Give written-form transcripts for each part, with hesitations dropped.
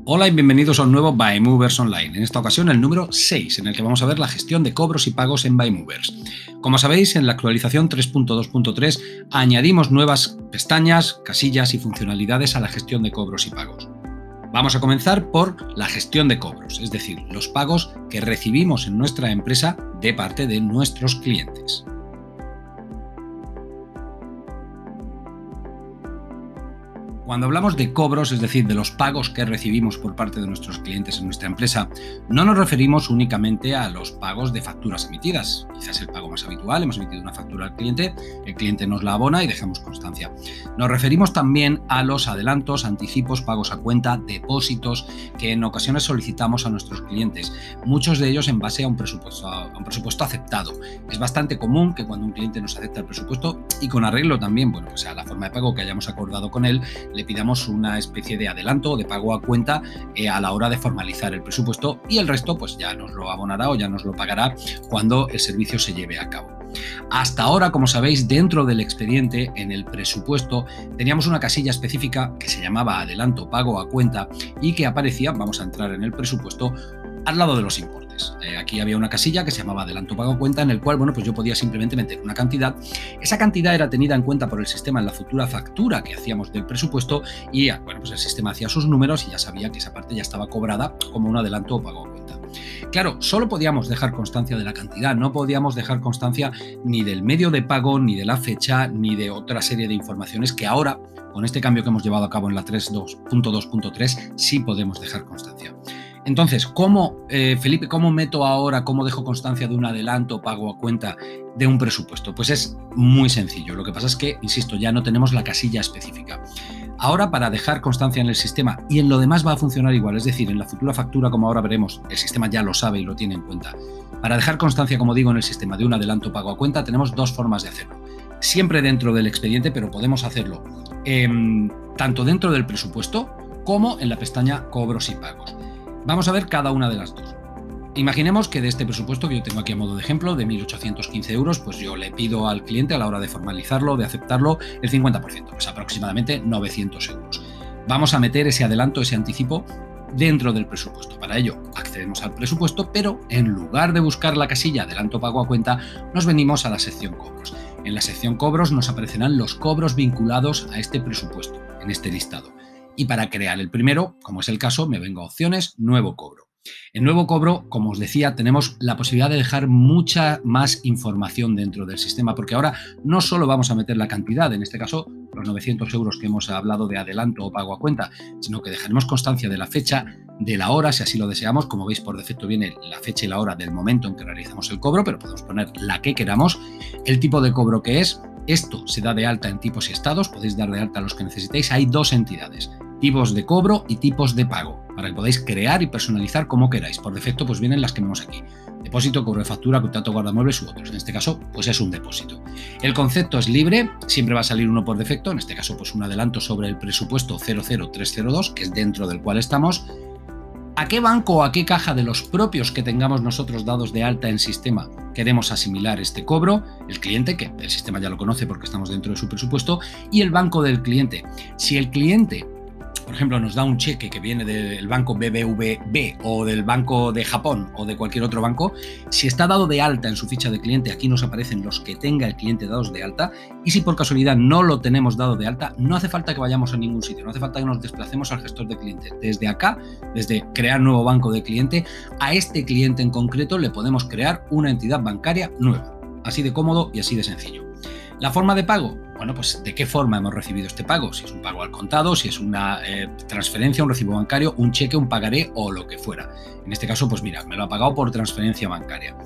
Hola y bienvenidos a un nuevo Buymovers Online, en esta ocasión el número 6, en el que vamos a ver la gestión de cobros y pagos en Buymovers. Como sabéis, en la actualización 3.2.3 añadimos nuevas pestañas, casillas y funcionalidades a la gestión de cobros y pagos. Vamos a comenzar por la gestión de cobros, es decir, los pagos que recibimos en nuestra empresa de parte de nuestros clientes. Cuando hablamos de cobros, es decir, de los pagos que recibimos por parte de nuestros clientes en nuestra empresa, no nos referimos únicamente a los pagos de facturas emitidas. Quizás el pago más habitual, hemos emitido una factura al cliente, el cliente nos la abona y dejamos constancia. Nos referimos también a los adelantos, anticipos, pagos a cuenta, depósitos que en ocasiones solicitamos a nuestros clientes, muchos de ellos en base a un presupuesto aceptado. Es bastante común que cuando un cliente nos acepta el presupuesto y con arreglo también, pues a la forma de pago que hayamos acordado con él, le pidamos una especie de adelanto o de pago a cuenta a la hora de formalizar el presupuesto y el resto pues ya nos lo abonará o ya nos lo pagará cuando el servicio se lleve a cabo. Hasta ahora, como sabéis, dentro del expediente, en el presupuesto, teníamos una casilla específica que se llamaba adelanto pago a cuenta y que aparecía, vamos a entrar en el presupuesto, al lado de los importes. Aquí había una casilla que se llamaba adelanto pago a cuenta en el cual, pues yo podía simplemente meter una cantidad. Esa cantidad era tenida en cuenta por el sistema en la futura factura que hacíamos del presupuesto y, pues el sistema hacía sus números y ya sabía que esa parte ya estaba cobrada como un adelanto o pago a cuenta. Claro, solo podíamos dejar constancia de la cantidad, no podíamos dejar constancia ni del medio de pago, ni de la fecha, ni de otra serie de informaciones que ahora, con este cambio que hemos llevado a cabo en la 3.2.3, sí podemos dejar constancia. Entonces, Felipe, ¿cómo meto ahora, cómo dejo constancia de un adelanto pago a cuenta de un presupuesto? Pues es muy sencillo. Lo que pasa es que, insisto, ya no tenemos la casilla específica. Ahora, para dejar constancia en el sistema, y en lo demás va a funcionar igual, es decir, en la futura factura, como ahora veremos, el sistema ya lo sabe y lo tiene en cuenta. Para dejar constancia, como digo, en el sistema de un adelanto pago a cuenta, tenemos dos formas de hacerlo. Siempre dentro del expediente, pero podemos hacerlo tanto dentro del presupuesto como en la pestaña cobros y pagos. Vamos a ver cada una de las dos. Imaginemos que de este presupuesto que yo tengo aquí a modo de ejemplo, de 1.815 euros, pues yo le pido al cliente a la hora de formalizarlo, de aceptarlo, el 50%, pues aproximadamente 900 euros. Vamos a meter ese adelanto, ese anticipo dentro del presupuesto. Para ello accedemos al presupuesto, pero en lugar de buscar la casilla adelanto pago a cuenta, nos venimos a la sección cobros. En la sección cobros nos aparecerán los cobros vinculados a este presupuesto, en este listado. Y para crear el primero, como es el caso, me vengo a opciones, nuevo cobro. En nuevo cobro, como os decía, tenemos la posibilidad de dejar mucha más información dentro del sistema, porque ahora no solo vamos a meter la cantidad, en este caso los 900 euros que hemos hablado de adelanto o pago a cuenta, sino que dejaremos constancia de la fecha, de la hora, si así lo deseamos. Como veis, por defecto viene la fecha y la hora del momento en que realizamos el cobro, pero podemos poner la que queramos, el tipo de cobro que es. Esto se da de alta en tipos y estados, podéis dar de alta a los que necesitéis. Hay dos entidades, tipos de cobro y tipos de pago, para que podáis crear y personalizar como queráis. Por defecto, pues vienen las que vemos aquí. Depósito, cobro de factura, contrato guardamuebles u otros. En este caso, pues es un depósito. El concepto es libre, siempre va a salir uno por defecto. En este caso, pues un adelanto sobre el presupuesto 00302, que es dentro del cual estamos. ¿A qué banco o a qué caja de los propios que tengamos nosotros dados de alta en sistema queremos asimilar este cobro? El cliente, que el sistema ya lo conoce porque estamos dentro de su presupuesto, y el banco del cliente. Si el cliente, por ejemplo, nos da un cheque que viene del banco BBVB o del banco de Japón o de cualquier otro banco, si está dado de alta en su ficha de cliente, aquí nos aparecen los que tenga el cliente dados de alta, y si por casualidad no lo tenemos dado de alta, no hace falta que vayamos a ningún sitio, no hace falta que nos desplacemos al gestor de cliente. Desde acá, desde crear nuevo banco de cliente, a este cliente en concreto le podemos crear una entidad bancaria nueva. Así de cómodo y así de sencillo. ¿La forma de pago? Bueno, pues ¿de qué forma hemos recibido este pago? Si es un pago al contado, si es una transferencia, un recibo bancario, un cheque, un pagaré o lo que fuera. En este caso, pues mira, me lo ha pagado por transferencia bancaria.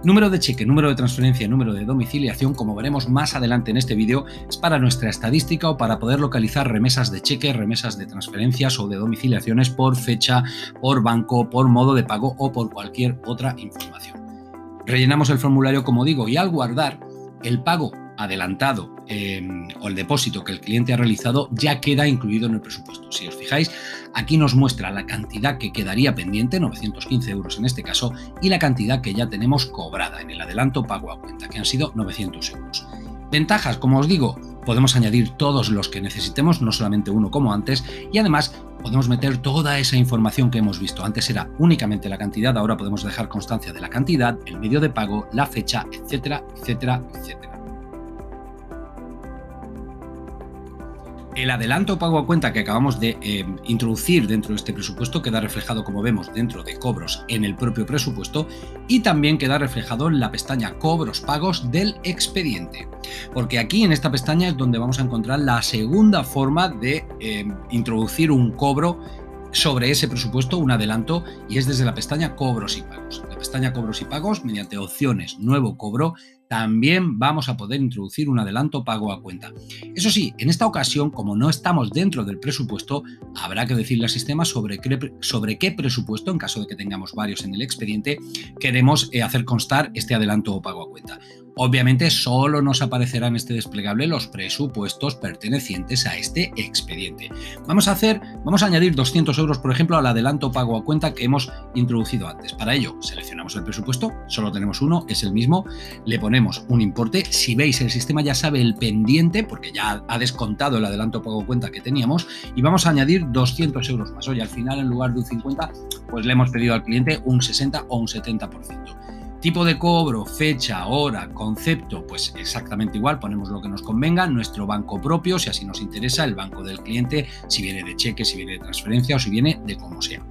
Número de cheque, número de transferencia, número de domiciliación, como veremos más adelante en este vídeo, es para nuestra estadística o para poder localizar remesas de cheque, remesas de transferencias o de domiciliaciones por fecha, por banco, por modo de pago o por cualquier otra información. Rellenamos el formulario, como digo, y al guardar, el pago adelantado o el depósito que el cliente ha realizado ya queda incluido en el presupuesto. Si os fijáis, aquí nos muestra la cantidad que quedaría pendiente, 915 euros en este caso, y la cantidad que ya tenemos cobrada en el adelanto pago a cuenta, que han sido 900 euros. Ventajas, como os digo, podemos añadir todos los que necesitemos, no solamente uno como antes, y además podemos meter toda esa información que hemos visto. Antes era únicamente la cantidad, ahora podemos dejar constancia de la cantidad, el medio de pago, la fecha, etcétera, etcétera, etcétera. El adelanto pago a cuenta que acabamos de introducir dentro de este presupuesto queda reflejado, como vemos, dentro de cobros en el propio presupuesto y también queda reflejado en la pestaña Cobros Pagos del expediente. Porque aquí en esta pestaña es donde vamos a encontrar la segunda forma de introducir un cobro sobre ese presupuesto, un adelanto, y es desde la pestaña Cobros y Pagos. La pestaña Cobros y Pagos, mediante opciones Nuevo Cobro, también vamos a poder introducir un adelanto pago a cuenta. Eso sí, en esta ocasión, como no estamos dentro del presupuesto, habrá que decirle al sistema sobre qué presupuesto, en caso de que tengamos varios en el expediente, queremos hacer constar este adelanto o pago a cuenta. Obviamente solo nos aparecerá en este desplegable los presupuestos pertenecientes a este expediente. Vamos a añadir 200 euros, por ejemplo, al adelanto pago a cuenta que hemos introducido antes. Para ello, seleccionamos el presupuesto, solo tenemos uno, es el mismo, le ponemos un importe. Si veis, el sistema ya sabe el pendiente, porque ya ha descontado el adelanto pago a cuenta que teníamos, y vamos a añadir 200 euros más. Oye, al final, en lugar de un 50, pues le hemos pedido al cliente un 60 o un 70%. Tipo de cobro, fecha, hora, concepto, pues exactamente igual, ponemos lo que nos convenga, nuestro banco propio, si así nos interesa, el banco del cliente, si viene de cheque, si viene de transferencia o si viene de como sea.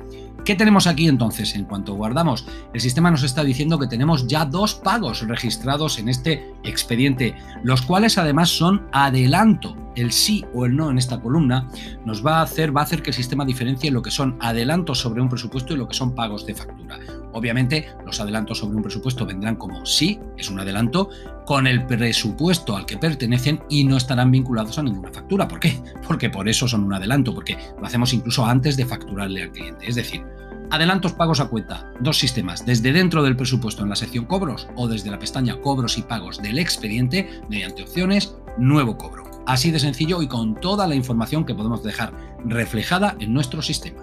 ¿Qué tenemos aquí entonces? En cuanto guardamos, el sistema nos está diciendo que tenemos ya 2 pagos registrados en este expediente, los cuales además son adelanto. El sí o el no en esta columna nos va a hacer que el sistema diferencie lo que son adelantos sobre un presupuesto y lo que son pagos de factura. Obviamente, los adelantos sobre un presupuesto vendrán como sí, es un adelanto, con el presupuesto al que pertenecen y no estarán vinculados a ninguna factura. ¿Por qué? Porque por eso son un adelanto, porque lo hacemos incluso antes de facturarle al cliente. Es decir, adelantos pagos a cuenta, 2 sistemas, desde dentro del presupuesto en la sección cobros o desde la pestaña cobros y pagos del expediente mediante opciones nuevo cobro. Así de sencillo y con toda la información que podemos dejar reflejada en nuestro sistema.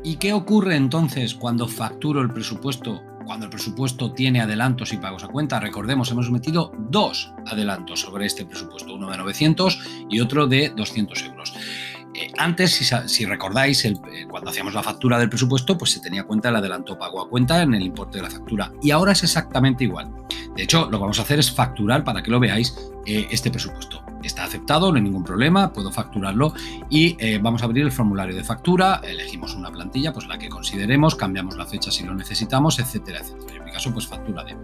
¿Y qué ocurre entonces cuando facturo el presupuesto? Cuando el presupuesto tiene adelantos y pagos a cuenta. Recordemos, hemos metido 2 adelantos sobre este presupuesto, uno de 900 y otro de 200 euros. Antes, si recordáis, cuando hacíamos la factura del presupuesto, pues se tenía cuenta el adelanto pago a cuenta en el importe de la factura. Y ahora es exactamente igual. De hecho, lo que vamos a hacer es facturar, para que lo veáis, este presupuesto. Está aceptado, no hay ningún problema, puedo facturarlo y vamos a abrir el formulario de factura, elegimos una plantilla, pues la que consideremos, cambiamos la fecha si lo necesitamos, etcétera, etcétera. En mi caso, pues factura de.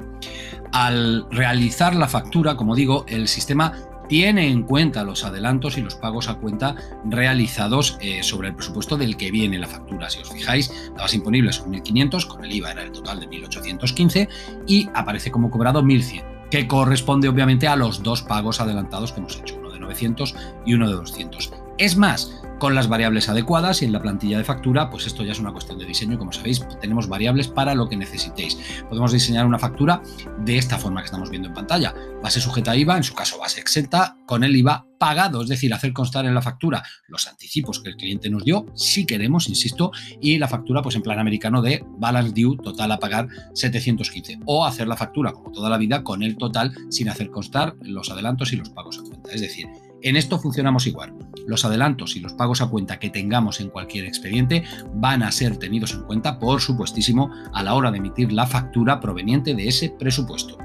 Al realizar la factura, como digo, el sistema tiene en cuenta los adelantos y los pagos a cuenta realizados sobre el presupuesto del que viene la factura. Si os fijáis, la base imponible son 1.500, con el IVA era el total de 1.815 y aparece como cobrado 1.100, que corresponde obviamente a los 2 pagos adelantados que hemos hecho, uno de 900 y uno de 200. Es más, con las variables adecuadas y en la plantilla de factura, pues esto ya es una cuestión de diseño. Como sabéis, tenemos variables para lo que necesitéis. Podemos diseñar una factura de esta forma que estamos viendo en pantalla. Base sujeta a IVA, en su caso base exenta, con el IVA pagado, es decir, hacer constar en la factura los anticipos que el cliente nos dio, si queremos, insisto, y la factura pues en plan americano de balance due, total a pagar 715, o hacer la factura como toda la vida con el total sin hacer constar los adelantos y los pagos a cuenta. Es decir, en esto funcionamos igual. Los adelantos y los pagos a cuenta que tengamos en cualquier expediente van a ser tenidos en cuenta, por supuestísimo, a la hora de emitir la factura proveniente de ese presupuesto.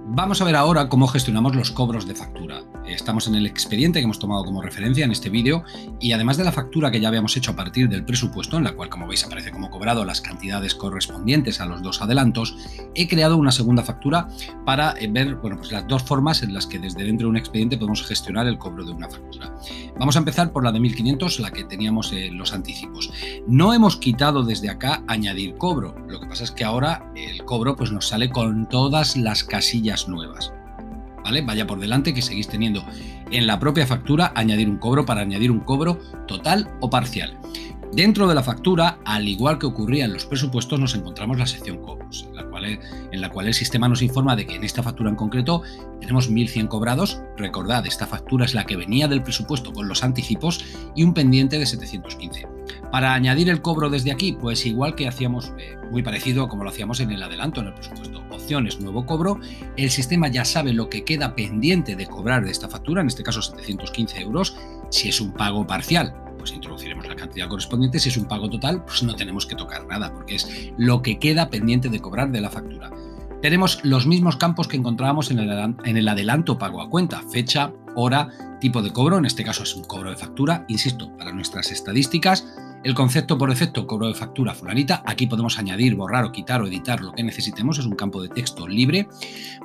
Vamos a ver ahora cómo gestionamos los cobros de factura. Estamos en el expediente que hemos tomado como referencia en este vídeo y además de la factura que ya habíamos hecho a partir del presupuesto, en la cual, como veis, aparece como cobrado las cantidades correspondientes a los 2 adelantos, he creado una segunda factura para ver pues las 2 formas en las que desde dentro de un expediente podemos gestionar el cobro de una factura. Vamos a empezar por la de 1.500, la que teníamos los anticipos. No hemos quitado desde acá añadir cobro, lo que pasa es que ahora el cobro pues nos sale con todas las casillas nuevas. ¿Vale? Vaya por delante que seguís teniendo en la propia factura añadir un cobro para añadir un cobro total o parcial. Dentro de la factura, al igual que ocurría en los presupuestos, nos encontramos la sección cobros, en la cual el sistema nos informa de que en esta factura en concreto tenemos 1.100 cobrados. Recordad, esta factura es la que venía del presupuesto con los anticipos y un pendiente de 715. Para añadir el cobro desde aquí, pues igual que hacíamos, muy parecido a como lo hacíamos en el adelanto en el presupuesto. Opciones, nuevo cobro. El sistema ya sabe lo que queda pendiente de cobrar de esta factura, en este caso 715 euros. Si es un pago parcial, pues introduciremos la cantidad correspondiente. Si es un pago total, pues no tenemos que tocar nada, porque es lo que queda pendiente de cobrar de la factura. Tenemos los mismos campos que encontrábamos en el adelanto pago a cuenta: fecha, hora, tipo de cobro, en este caso es un cobro de factura. Insisto, para nuestras estadísticas, el concepto por defecto, cobro de factura fulanita. Aquí podemos añadir, borrar o quitar o editar lo que necesitemos, es un campo de texto libre.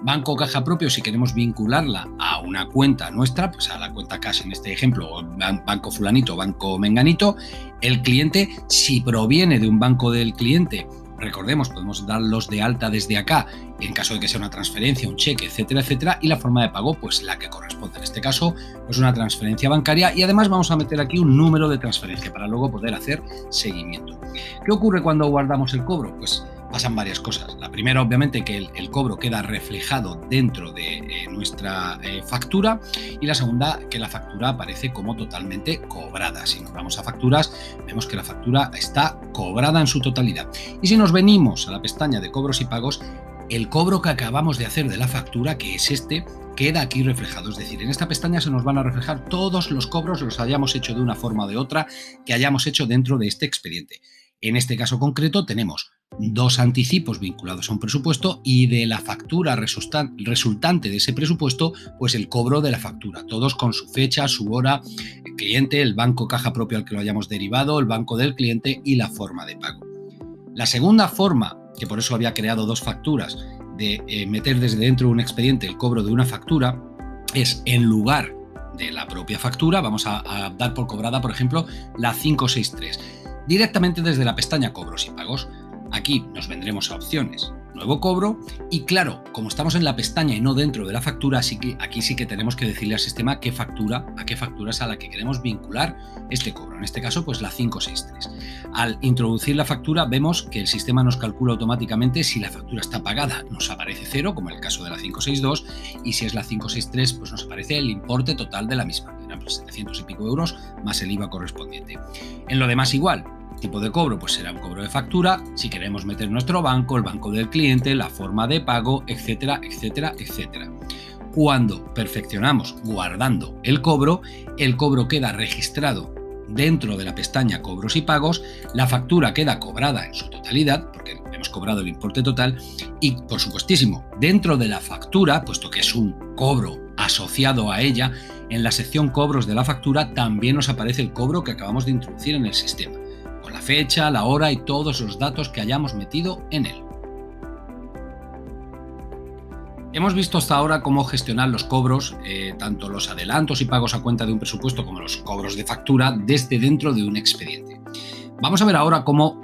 Banco o caja propio, si queremos vincularla a una cuenta nuestra, pues a la cuenta cash en este ejemplo, o banco fulanito, banco menganito. El cliente, si proviene de un banco del cliente, recordemos, podemos darlos de alta desde acá en caso de que sea una transferencia, un cheque, etcétera, etcétera, y la forma de pago, pues la que corresponde. En este caso, pues una transferencia bancaria, y además vamos a meter aquí un número de transferencia para luego poder hacer seguimiento. ¿Qué ocurre cuando guardamos el cobro? Pues pasan varias cosas. La primera, obviamente, que el cobro queda reflejado dentro de nuestra factura, y la segunda, que la factura aparece como totalmente cobrada. Si nos vamos a facturas, vemos que la factura está cobrada en su totalidad. Y si nos venimos a la pestaña de cobros y pagos, el cobro que acabamos de hacer de la factura, que es este, queda aquí reflejado. Es decir, en esta pestaña se nos van a reflejar todos los cobros, los hayamos hecho de una forma o de otra, que hayamos hecho dentro de este expediente. En este caso concreto tenemos 2 anticipos vinculados a un presupuesto, y de la factura resultante de ese presupuesto, pues el cobro de la factura, todos con su fecha, su hora, el cliente, el banco caja propio al que lo hayamos derivado, el banco del cliente y la forma de pago. La segunda forma, que por eso había creado 2 facturas, de meter desde dentro de un expediente el cobro de una factura, es en lugar de la propia factura, vamos a dar por cobrada, por ejemplo, la 563, directamente desde la pestaña cobros y pagos. Aquí nos vendremos a opciones, nuevo cobro, y claro, como estamos en la pestaña y no dentro de la factura, así que aquí sí que tenemos que decirle al sistema a qué factura es a la que queremos vincular este cobro. En este caso, pues la 563. Al introducir la factura, vemos que el sistema nos calcula automáticamente si la factura está pagada. Nos aparece 0, como en el caso de la 562, y si es la 563, pues nos aparece el importe total de la misma, que eran 700 y pico euros más el IVA correspondiente. En lo demás igual. Tipo de cobro, pues será un cobro de factura. Si queremos meter nuestro banco, el banco del cliente, la forma de pago, etcétera, etcétera, etcétera. Cuando perfeccionamos guardando el cobro queda registrado dentro de la pestaña cobros y pagos, la factura queda cobrada en su totalidad, porque hemos cobrado el importe total, y por supuestísimo, dentro de la factura, puesto que es un cobro asociado a ella, en la sección cobros de la factura también nos aparece el cobro que acabamos de introducir en el sistema, con la fecha, la hora y todos los datos que hayamos metido en él. Hemos visto hasta ahora cómo gestionar los cobros, tanto los adelantos y pagos a cuenta de un presupuesto como los cobros de factura desde dentro de un expediente. Vamos a ver ahora cómo,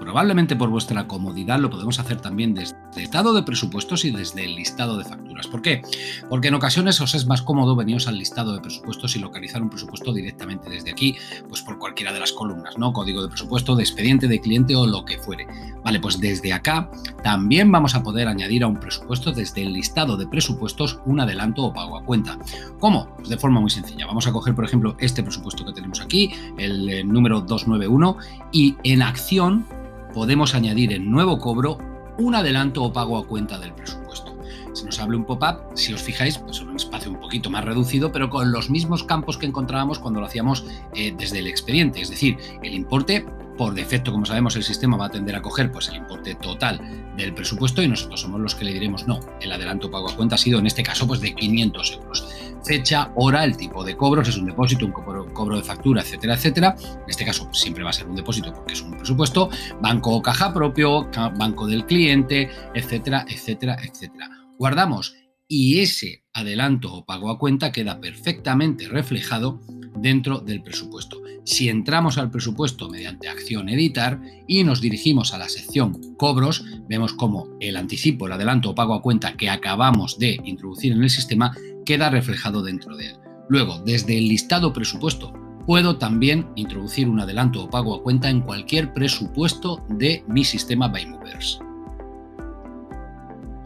probablemente por vuestra comodidad, lo podemos hacer también desde el listado de presupuestos y desde el listado de facturas. ¿Por qué? Porque en ocasiones os es más cómodo veniros al listado de presupuestos y localizar un presupuesto directamente desde aquí, pues por cualquiera de las columnas, ¿no? Código de presupuesto, de expediente, de cliente o lo que fuere. Vale, pues desde acá también vamos a poder añadir a un presupuesto desde el listado de presupuestos un adelanto o pago a cuenta. ¿Cómo? Pues de forma muy sencilla. Vamos a coger, por ejemplo, este presupuesto que tenemos aquí, el número 291, y en acción podemos añadir en nuevo cobro un adelanto o pago a cuenta del presupuesto. Se nos abre un pop-up, si os fijáis, pues en un espacio un poquito más reducido, pero con los mismos campos que encontrábamos cuando lo hacíamos desde el expediente. Es decir, el importe, por defecto, como sabemos, el sistema va a tender a coger pues el importe total del presupuesto, y nosotros somos los que le diremos no. El adelanto o pago a cuenta ha sido, en este caso, pues de 500 euros. Fecha, hora, el tipo de cobros, es un depósito, un cobro de factura, etcétera, etcétera. En este caso siempre va a ser un depósito porque es un presupuesto, banco o caja propio, banco del cliente, etcétera, etcétera, etcétera. Guardamos y ese adelanto o pago a cuenta queda perfectamente reflejado dentro del presupuesto. Si entramos al presupuesto mediante acción editar y nos dirigimos a la sección cobros, vemos cómo el anticipo, el adelanto o pago a cuenta que acabamos de introducir en el sistema queda reflejado dentro de él. Luego, desde el listado presupuesto, puedo también introducir un adelanto o pago a cuenta en cualquier presupuesto de mi sistema Buymovers.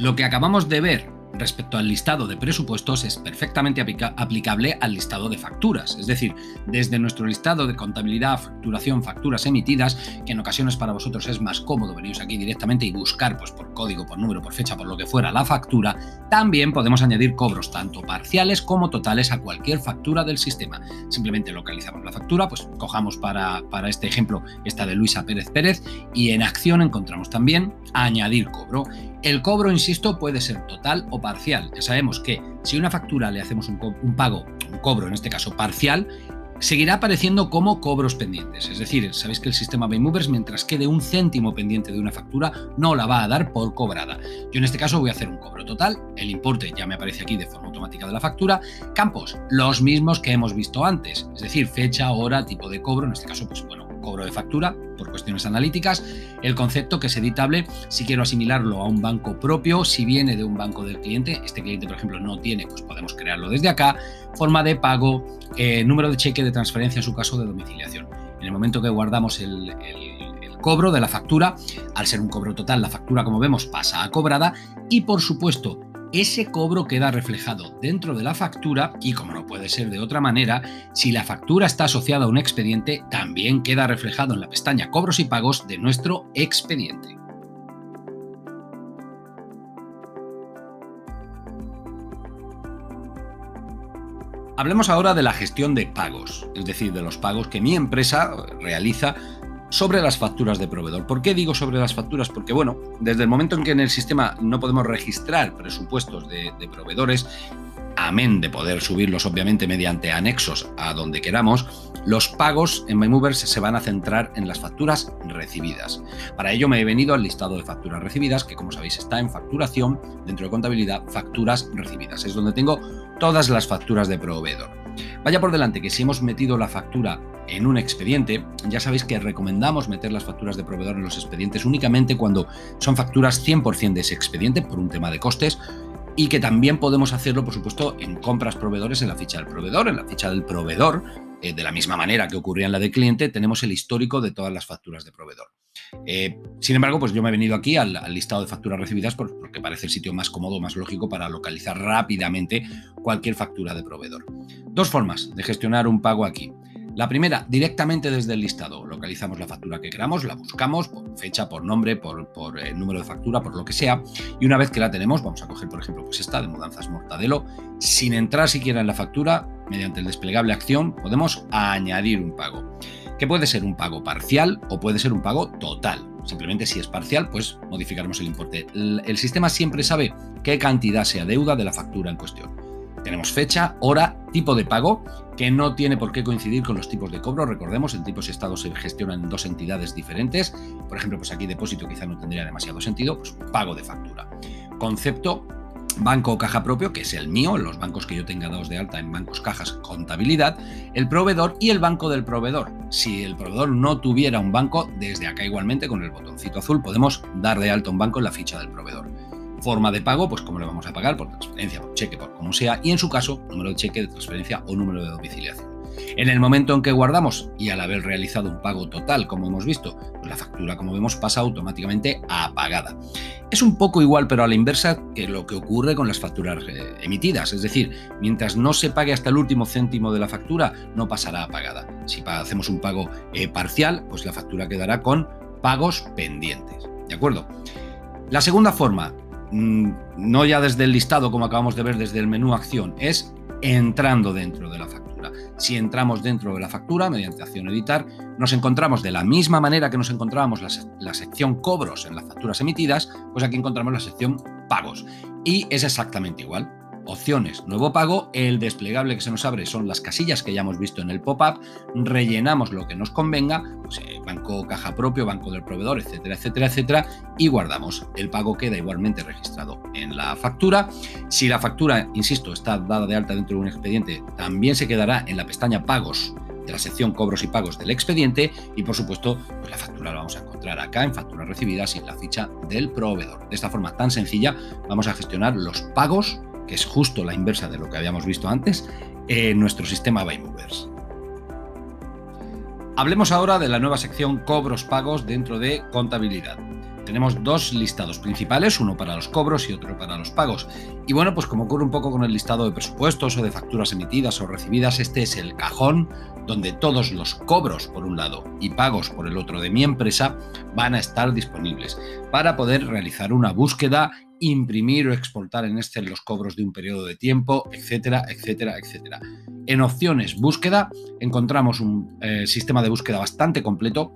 Lo que acabamos de ver Respecto al listado de presupuestos, es perfectamente aplicable al listado de facturas. Es decir, desde nuestro listado de contabilidad, facturación, facturas emitidas, que en ocasiones para vosotros es más cómodo veniros aquí directamente y buscar pues, por código, por número, por fecha, por lo que fuera la factura, también podemos añadir cobros tanto parciales como totales a cualquier factura del sistema. Simplemente localizamos la factura, pues cojamos para este ejemplo esta de Luisa Pérez Pérez y en acción encontramos también añadir cobro. El cobro, insisto, puede ser total o parcial. Ya sabemos que si a una factura le hacemos un cobro, en este caso parcial, seguirá apareciendo como cobros pendientes. Es decir, sabéis que el sistema Baymovers, mientras quede un céntimo pendiente de una factura, no la va a dar por cobrada. Yo en este caso voy a hacer un cobro total, el importe ya me aparece aquí de forma automática de la factura, campos, los mismos que hemos visto antes, es decir, fecha, hora, tipo de cobro, en este caso, pues bueno, cobro de factura por cuestiones analíticas, el concepto que es editable si quiero asimilarlo a un banco propio, si viene de un banco del cliente, este cliente por ejemplo no tiene, pues podemos crearlo desde acá, forma de pago, número de cheque de transferencia en su caso de domiciliación. En el momento que guardamos el cobro de la factura, al ser un cobro total, la factura como vemos pasa a cobrada y por supuesto ese cobro queda reflejado dentro de la factura y, como no puede ser de otra manera, si la factura está asociada a un expediente, también queda reflejado en la pestaña Cobros y Pagos de nuestro expediente. Hablemos ahora de la gestión de pagos, es decir, de los pagos que mi empresa realiza sobre las facturas de proveedor. ¿Por qué digo sobre las facturas? Porque, bueno, desde el momento en que en el sistema no podemos registrar presupuestos de proveedores, amén de poder subirlos obviamente mediante anexos a donde queramos, los pagos en Baymovers se van a centrar en las facturas recibidas. Para ello me he venido al listado de facturas recibidas, que como sabéis está en facturación, dentro de contabilidad, facturas recibidas. Es donde tengo todas las facturas de proveedor. Vaya por delante que si hemos metido la factura en un expediente, ya sabéis que recomendamos meter las facturas de proveedor en los expedientes únicamente cuando son facturas 100% de ese expediente por un tema de costes y que también podemos hacerlo, por supuesto, en compras proveedores en la ficha del proveedor. En la ficha del proveedor, de la misma manera que ocurría en la del cliente, tenemos el histórico de todas las facturas de proveedor. Sin embargo, pues yo me he venido aquí al listado de facturas recibidas porque parece el sitio más cómodo, más lógico para localizar rápidamente cualquier factura de proveedor. Dos formas de gestionar un pago aquí. La primera, directamente desde el listado. Localizamos la factura que queramos, la buscamos por fecha, por nombre, por número de factura, por lo que sea. Y una vez que la tenemos, vamos a coger, por ejemplo, pues esta de Mudanzas Mortadelo. Sin entrar siquiera en la factura, mediante el desplegable acción, podemos añadir un pago. Que puede ser un pago parcial o puede ser un pago total. Simplemente si es parcial, pues modificaremos el importe. El sistema siempre sabe qué cantidad se adeuda de la factura en cuestión. Tenemos fecha, hora, tipo de pago, que no tiene por qué coincidir con los tipos de cobro. Recordemos, en tipos y estados se gestionan en dos entidades diferentes. Por ejemplo, pues aquí depósito quizá no tendría demasiado sentido, pues pago de factura. Concepto, banco o caja propio, que es el mío, los bancos que yo tenga dados de alta en bancos, cajas, contabilidad, el proveedor y el banco del proveedor. Si el proveedor no tuviera un banco, desde acá igualmente con el botoncito azul podemos dar de alta un banco en la ficha del proveedor. Forma de pago, pues cómo le vamos a pagar, por transferencia, por cheque, por como sea, y en su caso, número de cheque, de transferencia o número de domiciliación. En el momento en que guardamos y al haber realizado un pago total, como hemos visto, pues la factura, como vemos, pasa automáticamente a pagada. Es un poco igual, pero a la inversa, que lo que ocurre con las facturas emitidas. Es decir, mientras no se pague hasta el último céntimo de la factura, no pasará a pagada. Si hacemos un pago parcial, pues la factura quedará con pagos pendientes. ¿De acuerdo? La segunda forma, no ya desde el listado, como acabamos de ver desde el menú acción, es entrando dentro de la factura. Si entramos dentro de la factura mediante acción editar, nos encontramos de la misma manera que nos encontrábamos la sección cobros en las facturas emitidas, pues aquí encontramos la sección pagos y es exactamente igual. Opciones, nuevo pago, el desplegable que se nos abre son las casillas que ya hemos visto en el pop-up, rellenamos lo que nos convenga, pues, banco, caja propio, banco del proveedor, etcétera, etcétera, etcétera, y guardamos. El pago queda igualmente registrado en la factura. Si la factura, insisto, está dada de alta dentro de un expediente, también se quedará en la pestaña Pagos de la sección Cobros y Pagos del expediente y, por supuesto, pues la factura la vamos a encontrar acá en Facturas Recibidas y en la ficha del proveedor. De esta forma tan sencilla vamos a gestionar los pagos, que es justo la inversa de lo que habíamos visto antes, en nuestro sistema Baymovers. Hablemos ahora de la nueva sección Cobros Pagos dentro de Contabilidad. tenemos dos listados principales, uno para los cobros y otro para los pagos. Y bueno, pues como ocurre un poco con el listado de presupuestos o de facturas emitidas o recibidas, este es el cajón donde todos los cobros por un lado y pagos por el otro de mi empresa van a estar disponibles para poder realizar una búsqueda, imprimir o exportar en Excel los cobros de un periodo de tiempo, etcétera, etcétera, etcétera. En opciones búsqueda encontramos un sistema de búsqueda bastante completo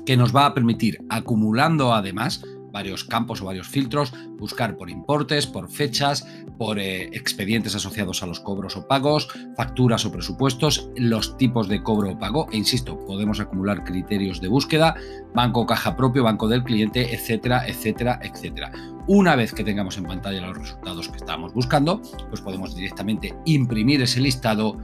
que nos va a permitir, acumulando además varios campos o varios filtros, buscar por importes, por fechas, por expedientes asociados a los cobros o pagos, facturas o presupuestos, los tipos de cobro o pago, e insisto, podemos acumular criterios de búsqueda, banco, caja propio, banco del cliente, etcétera, etcétera, etcétera. Una vez que tengamos en pantalla los resultados que estamos buscando, pues podemos directamente imprimir ese listado,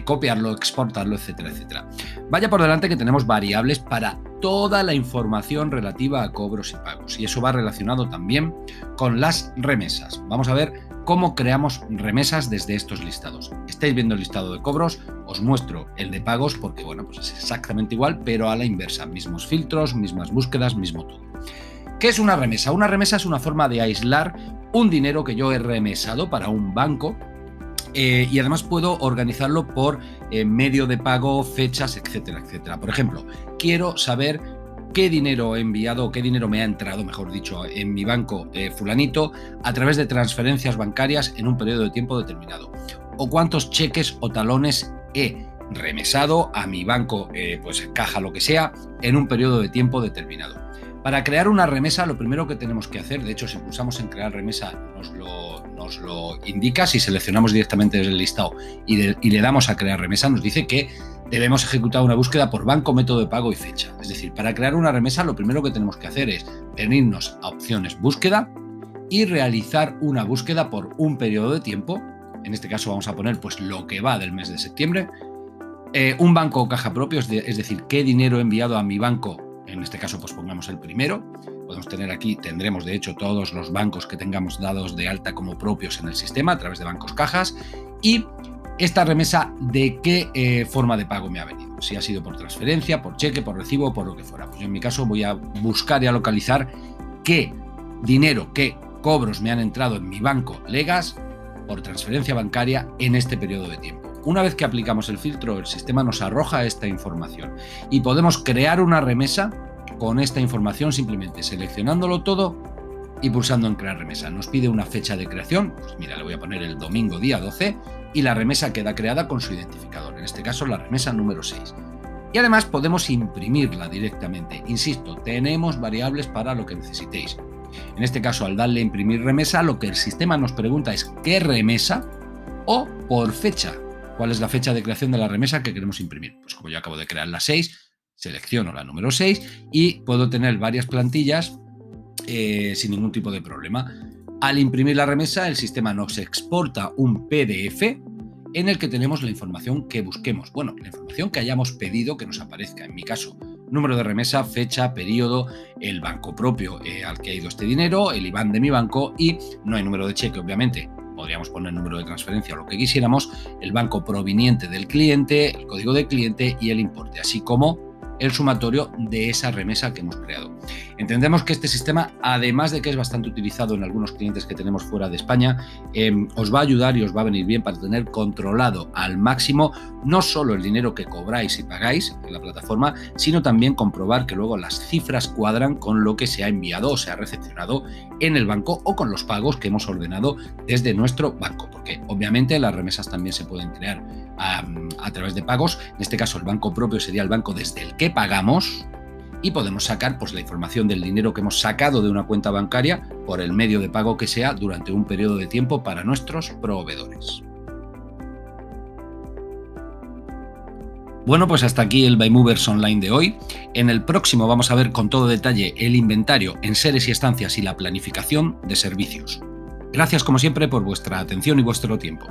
copiarlo, exportarlo, etcétera, etcétera. Vaya por delante que tenemos variables para toda la información relativa a cobros y pagos, y eso va relacionado también con las remesas. Vamos a ver cómo creamos remesas desde estos listados. Estáis viendo el listado de cobros, os muestro el de pagos porque, bueno, pues es exactamente igual, pero a la inversa, mismos filtros, mismas búsquedas, mismo todo. ¿Qué es una remesa? Una remesa es una forma de aislar un dinero que yo he remesado para un banco, y además puedo organizarlo por medio de pago, fechas, etcétera, etcétera. Por ejemplo, quiero saber qué dinero he enviado o qué dinero me ha entrado, mejor dicho, en mi banco fulanito a través de transferencias bancarias en un periodo de tiempo determinado. O cuántos cheques o talones he remesado a mi banco, pues caja, lo que sea, en un periodo de tiempo determinado. Para crear una remesa, lo primero que tenemos que hacer, de hecho, si pulsamos en crear remesa, nos lo indica. Si seleccionamos directamente desde el listado y le damos a crear remesa, nos dice que debemos ejecutar una búsqueda por banco, método de pago y fecha. Es decir, para crear una remesa, lo primero que tenemos que hacer es venirnos a opciones búsqueda y realizar una búsqueda por un periodo de tiempo. En este caso vamos a poner pues lo que va del mes de septiembre. Un banco o caja propio, es decir, qué dinero he enviado a mi banco. En este caso, pues pongamos el primero. Podemos tener aquí, tendremos de hecho todos los bancos que tengamos dados de alta como propios en el sistema a través de bancos cajas. Y esta remesa, ¿de qué forma de pago me ha venido? Si ha sido por transferencia, por cheque, por recibo o por lo que fuera. Pues yo en mi caso voy a buscar y a localizar qué dinero, qué cobros me han entrado en mi banco Legas por transferencia bancaria en este periodo de tiempo. Una vez que aplicamos el filtro, el sistema nos arroja esta información y podemos crear una remesa con esta información simplemente seleccionándolo todo y pulsando en crear remesa. Nos pide una fecha de creación, pues mira, le voy a poner el domingo día 12 y la remesa queda creada con su identificador, en este caso la remesa número 6. Y además podemos imprimirla directamente. Insisto, tenemos variables para lo que necesitéis. En este caso, al darle a imprimir remesa, lo que el sistema nos pregunta es qué remesa o por fecha. ¿Cuál es la fecha de creación de la remesa que queremos imprimir? Pues como yo acabo de crear la 6, selecciono la número 6 y puedo tener varias plantillas sin ningún tipo de problema. Al imprimir la remesa, el sistema nos exporta un PDF en el que tenemos la información que busquemos. Bueno, la información que hayamos pedido que nos aparezca. En mi caso, número de remesa, fecha, periodo, el banco propio al que ha ido este dinero, el IBAN de mi banco y no hay número de cheque, obviamente. Podríamos poner número de transferencia o lo que quisiéramos, el banco proveniente del cliente, el código de cliente y el importe, así como el sumatorio de esa remesa que hemos creado. Entendemos que este sistema, además de que es bastante utilizado en algunos clientes que tenemos fuera de España, os va a ayudar y os va a venir bien para tener controlado al máximo no solo el dinero que cobráis y pagáis en la plataforma, sino también comprobar que luego las cifras cuadran con lo que se ha enviado o se ha recepcionado en el banco o con los pagos que hemos ordenado desde nuestro banco, porque obviamente las remesas también se pueden crear a través de pagos. En este caso, el banco propio sería el banco desde el que pagamos y podemos sacar pues, la información del dinero que hemos sacado de una cuenta bancaria por el medio de pago que sea durante un periodo de tiempo para nuestros proveedores. Bueno, pues hasta aquí el Bymovers Online de hoy. En el próximo vamos a ver con todo detalle el inventario, enseres y estancias y la planificación de servicios. Gracias como siempre por vuestra atención y vuestro tiempo.